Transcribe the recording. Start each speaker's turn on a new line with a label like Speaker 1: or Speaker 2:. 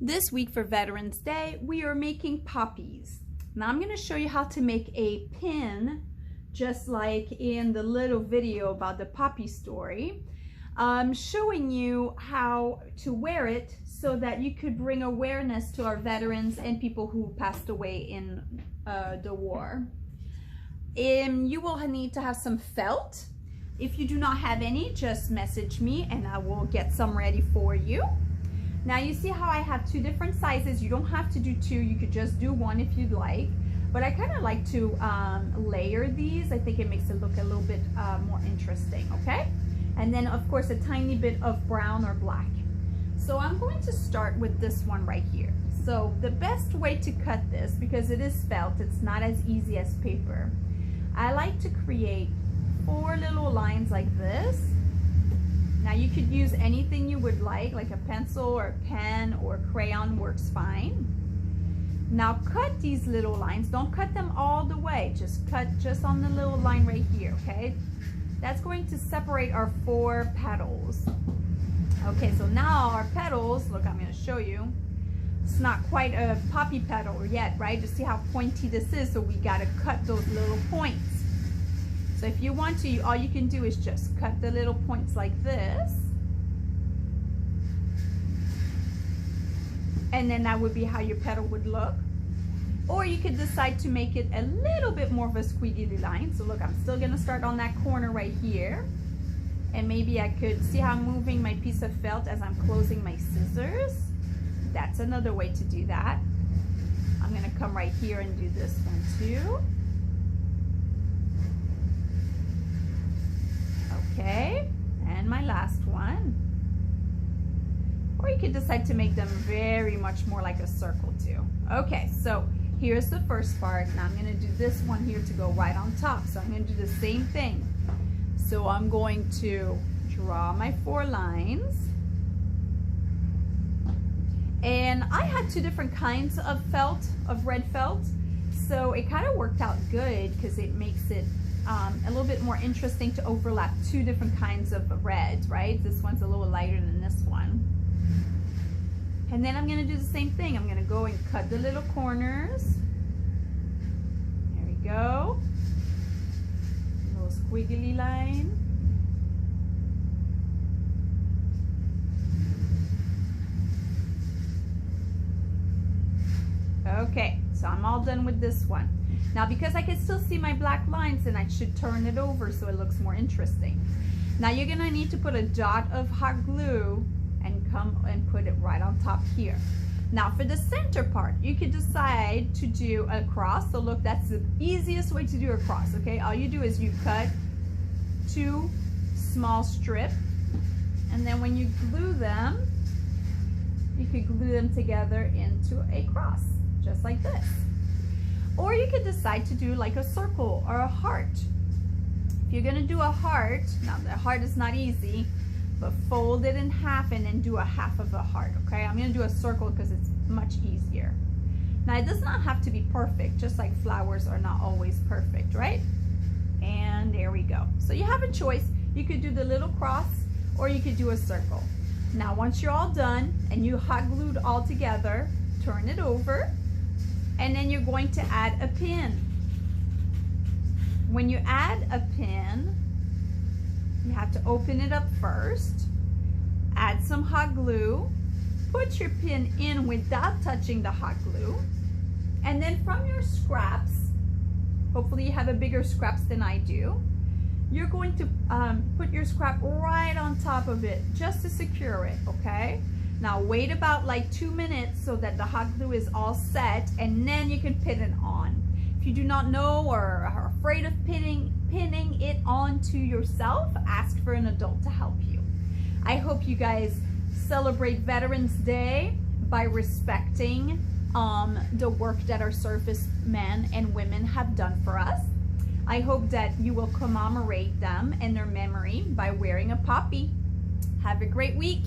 Speaker 1: This week for Veterans Day, we are making poppies. Now I'm going to show you how to make a pin, just like in the little video about the poppy story. I'm showing you how to wear it so that you could bring awareness to our veterans and people who passed away in the war. You will need to have some felt. If you do not have any, just message me and I will get some ready for you. Now you see how I have two different sizes. You don't have to do two, you could just do one if you'd like. But I kind of like to layer these. I think it makes it look a little bit more interesting, okay? And then of course a tiny bit of brown or black. So I'm going to start with this one right here. So the best way to cut this, because it is felt, it's not as easy as paper. I like to create 4 little lines like this. Now you could use anything you would like a pencil or a pen or crayon works fine. Now cut these little lines. Don't cut them all the way. Just cut just on the little line right here, okay? That's going to separate our 4 petals. Okay, so now our petals, look, I'm going to show you. It's not quite a poppy petal yet, right? Just see how pointy this is, so we got to cut those little points. So if you want to, all you can do is just cut the little points like this. And then that would be how your petal would look. Or you could decide to make it a little bit more of a squiggly line. So look, I'm still gonna start on that corner right here. And maybe I could see how I'm moving my piece of felt as I'm closing my scissors. That's another way to do that. I'm gonna come right here and do this one too. Okay, and my last one. Or you could decide to make them very much more like a circle too. Okay, so here's the first part. Now I'm going to do this one here to go right on top. So I'm going to do the same thing. So I'm going to draw my 4 lines. And I had 2 different kinds of felt, of red felt. So it kind of worked out good because it makes it a little bit more interesting to overlap 2 different kinds of reds, right? This one's a little lighter than this one. And then I'm going to do the same thing. I'm going to go and cut the little corners. There we go. A little squiggly line. Okay, so I'm all done with this one. Now because I can still see my black lines, then I should turn it over so it looks more interesting. Now you're gonna need to put a dot of hot glue and come and put it right on top here. Now for the center part, you could decide to do a cross. So look, that's the easiest way to do a cross, okay? All you do is you cut 2 small strips, and then when you glue them, you could glue them together into a cross, just like this. Or you could decide to do like a circle or a heart. If you're gonna do a heart, now the heart is not easy, but fold it in half and then do a half of a heart, okay? I'm gonna do a circle because it's much easier. Now it does not have to be perfect, just like flowers are not always perfect, right? And there we go. So you have a choice. You could do the little cross or you could do a circle. Now once you're all done and you hot glued all together, turn it over. And then you're going to add a pin. When you add a pin, you have to open it up first, add some hot glue, put your pin in without touching the hot glue, and then from your scraps, hopefully you have a bigger scraps than I do, you're going to put your scrap right on top of it just to secure it, okay? Now wait about like 2 minutes so that the hot glue is all set, and then you can pin it on. If you do not know or are afraid of pinning it onto yourself, ask for an adult to help you. I hope you guys celebrate Veterans Day by respecting the work that our servicemen and women have done for us. I hope that you will commemorate them and their memory by wearing a poppy. Have a great week.